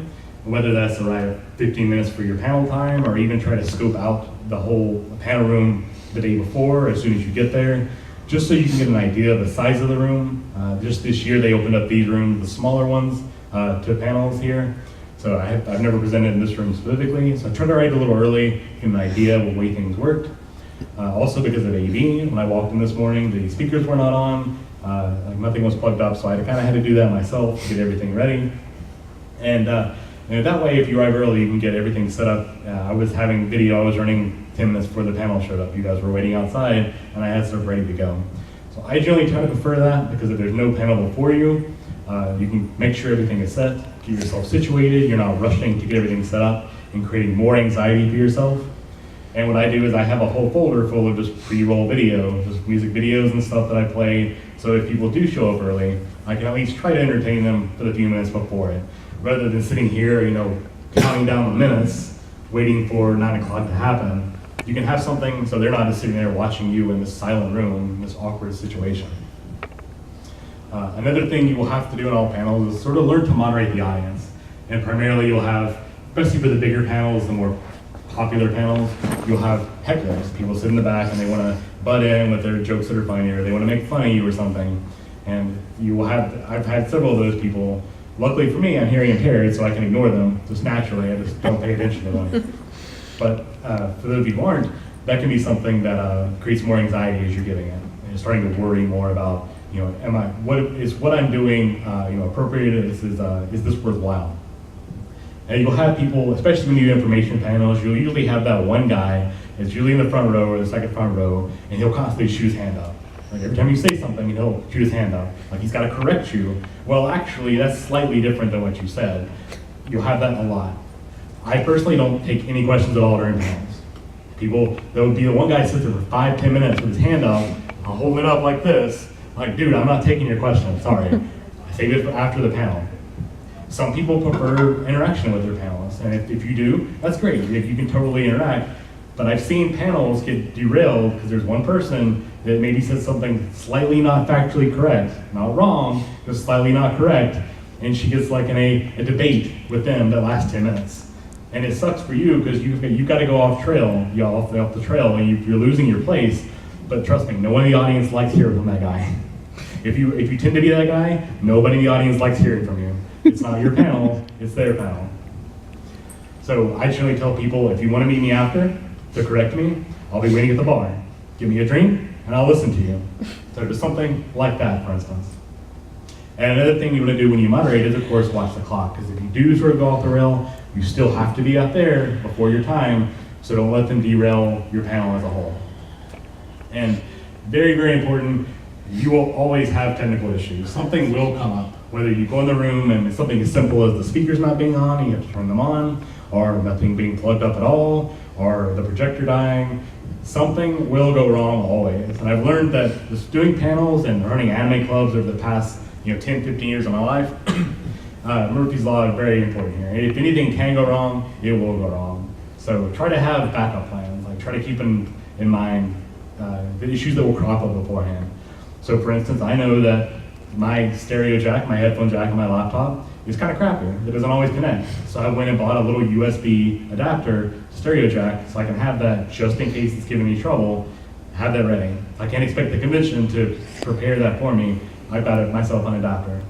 S1: whether that's arrive 15 minutes for your panel time or even try to scope out the whole panel room the day before as soon as you get there, just so you can get an idea of the size of the room. Just this year they opened up these rooms, the smaller ones, to panels here. So I've never presented in this room specifically, so I tried to arrive a little early, get an idea of the way things worked. Also because of AV, when I walked in this morning, the speakers were not on, like nothing was plugged up, so I kind of had to do that myself to get everything ready. And that way, if you arrive early, you can get everything set up. I was having video, I was running 10 minutes before the panel showed up. You guys were waiting outside, and I had stuff ready to go. So I generally try to prefer that, because if there's no panel before you, you can make sure everything is set, get yourself situated, you're not rushing to get everything set up and creating more anxiety for yourself. And what I do is I have a whole folder full of just pre-roll video, just music videos and stuff that I play. So if people do show up early, I can at least try to entertain them for the few minutes before it, rather than sitting here, counting down the minutes, waiting for 9 o'clock to happen. You can have something so they're not just sitting there watching you in this silent room, in this awkward situation. Another thing you will have to do in all panels is sort of learn to moderate the audience. And primarily you'll have, especially for the bigger panels, the more popular panels, you'll have hecklers. People sit in the back and they want to butt in with their jokes that are funny, or they want to make fun of you or something. And you will have, I've had several of those people. Luckily for me, I'm hearing impaired, so I can ignore them just naturally. I just don't pay attention to them. But for those of you who aren't, that can be something that creates more anxiety as you're giving it. And you're starting to worry more about, what I'm doing, appropriate? Is this worthwhile? And you'll have people, especially when you do information panels, you'll usually have that one guy that's usually in the front row or the second front row, and he'll constantly shoot his hand up. Like every time you say something, he'll shoot his hand up. Like he's got to correct you. Well, actually, that's slightly different than what you said. You'll have that a lot. I personally don't take any questions at all during panels. There would be the one guy sits there for 5-10 minutes with his hand up, I'll hold it up like this. Like, dude, I'm not taking your question, sorry. I save it for after the panel. Some people prefer interaction with their panelists, and if you do, that's great. If you can totally interact. But I've seen panels get derailed because there's one person that maybe says something slightly not factually correct, not wrong, just slightly not correct, and she gets like in a debate with them that lasts 10 minutes. And it sucks for you because you've got to go off the trail, and you're losing your place. But trust me, no one in the audience likes hearing from that guy. If you tend to be that guy, nobody in the audience likes hearing from you. It's not your panel, it's their panel. So I generally tell people, if you want to meet me after to correct me, I'll be waiting at the bar. Give me a drink, and I'll listen to you. So just something like that, for instance. And another thing you want to do when you moderate is, of course, watch the clock. Because if you do sort of go off the rail, you still have to be out there before your time, so don't let them derail your panel as a whole. And very, very important, you will always have technical issues. Something will come up. Whether you go in the room and it's something as simple as the speakers not being on, and you have to turn them on, or nothing being plugged up at all, or the projector dying, something will go wrong always. And I've learned that just doing panels and running anime clubs over the past 10, 15 years of my life, Murphy's Law is very important here. If anything can go wrong, it will go wrong. So try to have backup plans. Like try to keep in mind the issues that will crop up beforehand. So for instance, I know that my stereo jack, my headphone jack on my laptop is kind of crappy. It doesn't always connect. So I went and bought a little USB adapter stereo jack so I can have that just in case it's giving me trouble, have that ready. I can't expect the convention to prepare that for me. I got it myself an adapter.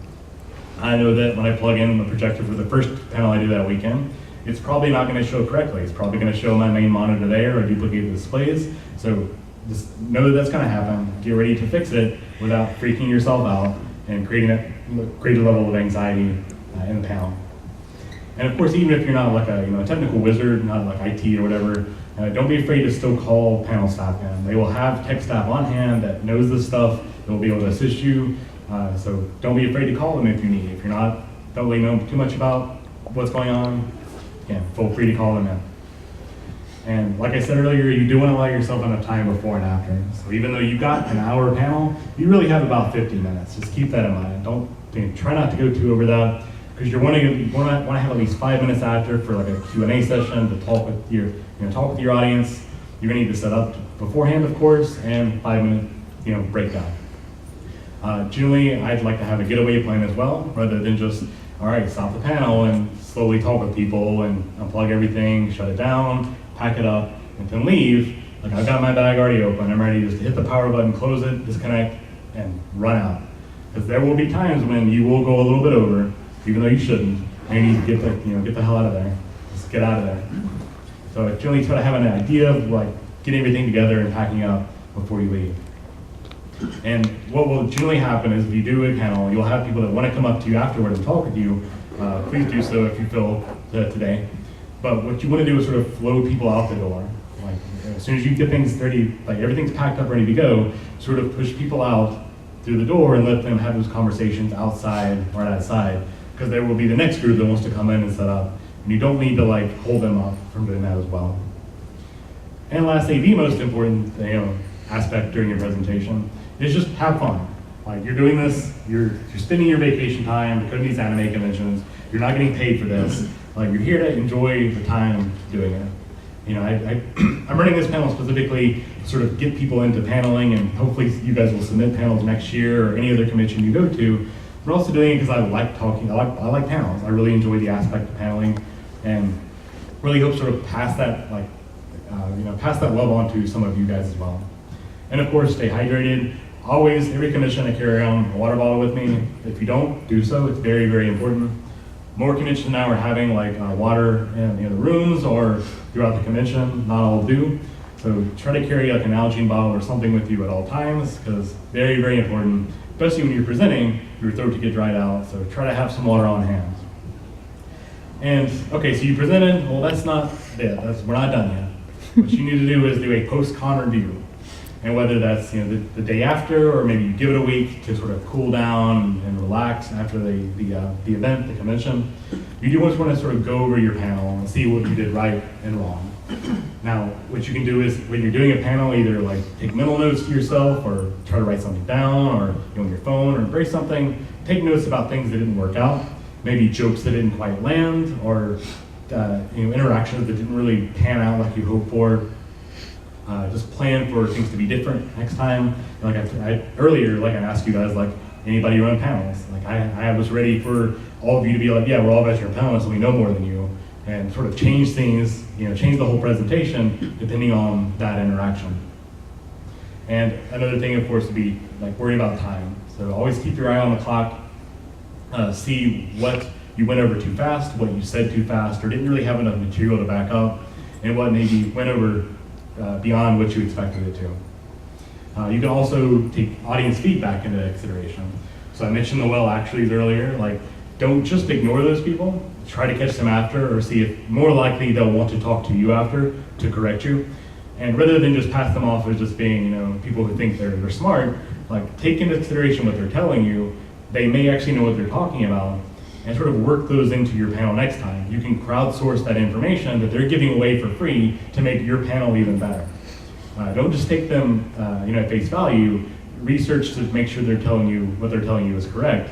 S1: I know that when I plug in the projector for the first panel I do that weekend, it's probably not going to show correctly. It's probably going to show my main monitor there or duplicate the displays. So just know that that's going to happen. Get ready to fix it without freaking yourself out and creating a greater level of anxiety in the panel. And of course, even if you're not like a technical wizard, not like IT or whatever, don't be afraid to still call panel staff in. They will have tech staff on hand that knows this stuff. They'll be able to assist you. So don't be afraid to call them if you need. If you're not, don't really know too much about what's going on, again, feel free to call them in. And like I said earlier, you do want to allow yourself enough time before and after. So even though you got an hour panel, you really have about 50 minutes. Just keep that in mind. Try not to go too over that, because you want to have at least 5 minutes after for like a Q&A session to talk with your audience. You're going to need to set up beforehand, of course, and 5 minute breakdown. Generally, I'd like to have a getaway plan as well, rather than just, all right, stop the panel and slowly talk with people and unplug everything, shut it down, pack it up, and then leave. Like I've got my bag already open. I'm ready just to hit the power button, close it, disconnect, and run out. Because there will be times when you will go a little bit over, even though you shouldn't, and you need to get the hell out of there. Just get out of there. So I generally try to have an idea of like getting everything together and packing up before you leave. And what will generally happen is if you do a panel, you'll have people that want to come up to you afterward and talk with you. Please do so if you feel today. But what you want to do is sort of flow people out the door. Like as soon as you get things ready, like everything's packed up, ready to go, sort of push people out through the door and let them have those conversations outside or outside, because there will be the next group that wants to come in and set up. And you don't need to like hold them up from doing that as well. And lastly, the most important aspect during your presentation is just have fun. Like you're doing this, you're spending your vacation time to go to these anime conventions. You're not getting paid for this. Like you're here to enjoy the time doing it. I'm running this panel specifically to sort of get people into paneling, and hopefully you guys will submit panels next year or any other convention you go to. We're also doing it because I like talking. I like panels. I really enjoy the aspect of paneling, and really hope sort of pass that pass that love on to some of you guys as well. And of course, stay hydrated. Always, every convention I carry around a water bottle with me. If you don't do so, it's very, very important. More conventions now are having like water in the rooms or throughout the convention. Not all do. So try to carry like an Nalgene bottle or something with you at all times, because very, very important, especially when you're presenting, your throat to get dried out. So try to have some water on hand. And okay, so you presented. Well, that's not it. We're not done yet. What you need to do is do a post-con review. And whether that's the day after, or maybe you give it a week to sort of cool down and relax after the event, the convention, you do just want to sort of go over your panel and see what you did right and wrong. Now, what you can do is when you're doing a panel, either like take mental notes to yourself, or try to write something down, or on your phone, or embrace something. Take notes about things that didn't work out, maybe jokes that didn't quite land, or interactions that didn't really pan out like you hoped for. Just plan for things to be different next time. Like earlier, like I asked you guys, like anybody run panels? Like I was ready for all of you to be like, yeah, we're all veteran panelists, and we know more than you, and sort of change things, change the whole presentation depending on that interaction. And another thing, of course, would be like worry about time. So always keep your eye on the clock. See what you went over too fast, what you said too fast, or didn't really have enough material to back up, and what maybe went over beyond what you expected it to. You can also take audience feedback into consideration. So I mentioned the well actuallys earlier. Like, don't just ignore those people. Try to catch them after, or see if more likely they'll want to talk to you after to correct you. And rather than just pass them off as just being, people who think they're smart, like take into consideration what they're telling you. They may actually know what they're talking about, and sort of work those into your panel next time. You can crowdsource that information that they're giving away for free to make your panel even better. Don't just take them at face value. Research to make sure they're telling you what they're telling you is correct.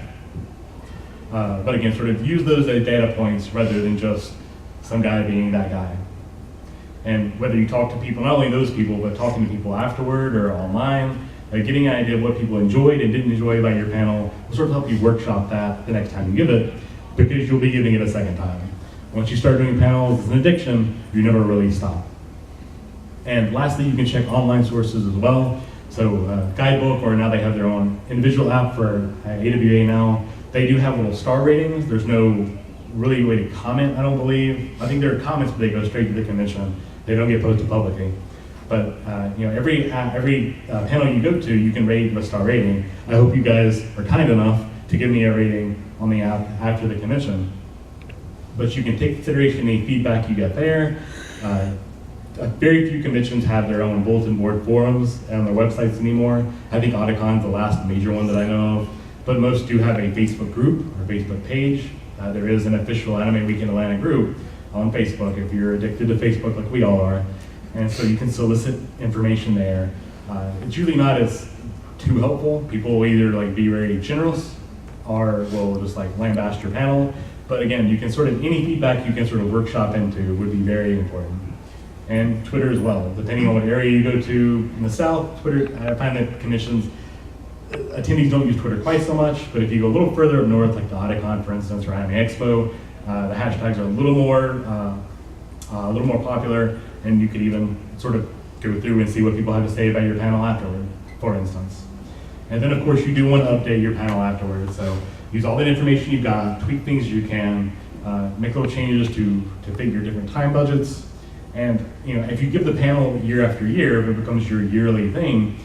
S1: But again, sort of use those as data points rather than just some guy being that guy. And whether you talk to people, not only those people, but talking to people afterward or online, getting an idea of what people enjoyed and didn't enjoy about your panel will sort of help you workshop that the next time you give it, because you'll be giving it a second time. Once you start doing panels as an addiction, you never really stop. And lastly, you can check online sources as well. So Guidebook, or now they have their own individual app for AWA now. They do have little star ratings. There's no really way to comment, I don't believe. I think there are comments, but they go straight to the convention. They don't get posted publicly. But every panel you go to, you can rate with a star rating. I hope you guys are kind enough to give me a rating on the app after the convention. But you can take consideration any feedback you get there. Very few conventions have their own bulletin board forums on their websites anymore. I think Audicon's the last major one that I know of, but most do have a Facebook group or Facebook page. There is an official Anime Weekend Atlanta group on Facebook if you're addicted to Facebook like we all are. And so you can solicit information there. It's usually not as too helpful. People will either be very generous or will just lambaste your panel. But again, you can any feedback you can sort of workshop into would be very important. And Twitter as well. Depending on what area you go to in the South, Twitter, I find that conventions, attendees don't use Twitter quite so much, but if you go a little further up north, like the Audicon, for instance, or Anime Expo, the hashtags are a little more popular, and you could even sort of go through and see what people have to say about your panel afterward, for instance. And then of course you do want to update your panel afterwards, so use all that information you've got, tweak things you can, make little changes to fit your different time budgets. And if you give the panel year after year, if it becomes your yearly thing,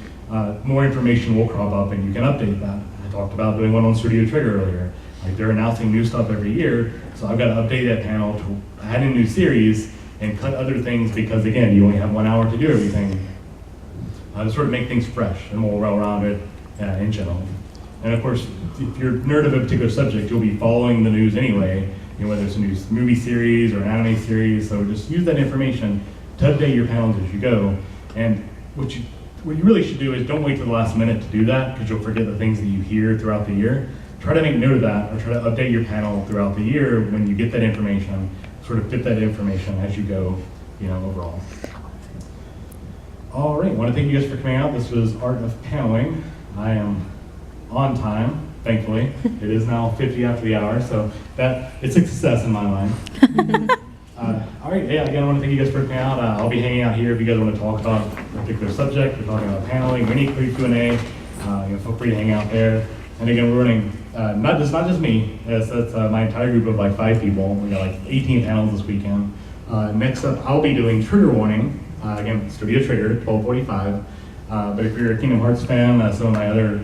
S1: more information will crop up and you can update that. I talked about doing one on Studio Trigger earlier. They're announcing new stuff every year, so I've got to update that panel to add in new series and cut other things because, again, you only have 1 hour to do everything. To sort of make things fresh and more well-rounded in general. And of course, if you're a nerd of a particular subject, you'll be following the news anyway, whether it's a new movie series or an anime series, so just use that information to update your panels as you go. And what you really should do is don't wait till the last minute to do that, because you'll forget the things that you hear throughout the year. Try to make note of that, or try to update your panel throughout the year when you get that information, sort of fit that information as you go, overall. All right, I want to thank you guys for coming out. This was Art of Paneling. I am on time. Thankfully, it is now 50 after the hour, so it's a success in my mind. All right, again, I want to thank you guys for coming out. I'll be hanging out here if you guys want to talk about a particular subject. We're talking about paneling, any Q&A. Feel free to hang out there. And again, we're running not just me. That's my entire group of 5 people. We got 18 panels this weekend. Next up, I'll be doing Trigger Warning. Again, Studio Trigger, 12:45. But if you're a Kingdom Hearts fan, some of my other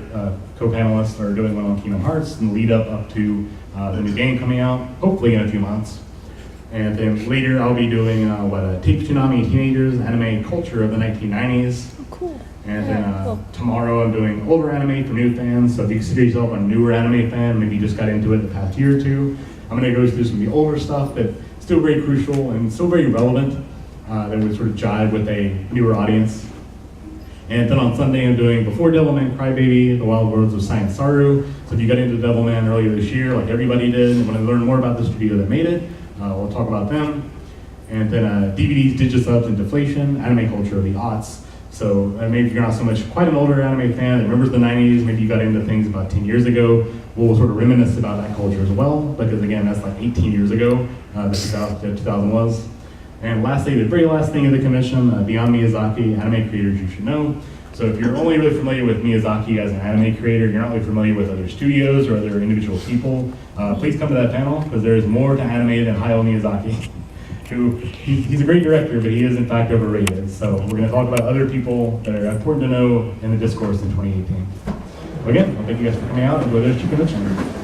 S1: co-panelists are doing one on Kingdom Hearts and lead up to the new game coming out, hopefully in a few months. And then later I'll be doing Take Tsunami Teenagers, Anime Culture of the 1990s.
S6: Oh, cool.
S1: And then tomorrow I'm doing older anime for new fans. So if you consider yourself a newer anime fan, maybe you just got into it the past year or two, I'm going to go through some of the older stuff, but still very crucial and still very relevant, that would sort of jive with a newer audience. And then on Sunday, I'm doing Before Devilman Crybaby, The Wild Worlds of Science Saru. So if you got into Devilman earlier this year, like everybody did, and want to learn more about the studio that made it, we'll talk about them. And then DVDs, Digisubs, and Deflation, Anime Culture of the Aughts. So maybe if you're not so much quite an older anime fan that remembers the 90s, maybe you got into things about 10 years ago, we'll sort of reminisce about that culture as well, because again, that's 18 years ago, 2000 was. And lastly, the very last thing of the convention, Beyond Miyazaki, anime creators you should know. So if you're only really familiar with Miyazaki as an anime creator, you're not really familiar with other studios or other individual people, please come to that panel, because there is more to anime than Hayao Miyazaki. He's a great director, but he is in fact overrated. So we're going to talk about other people that are important to know in the discourse in 2018. So again, thank you guys for coming out and go to the convention.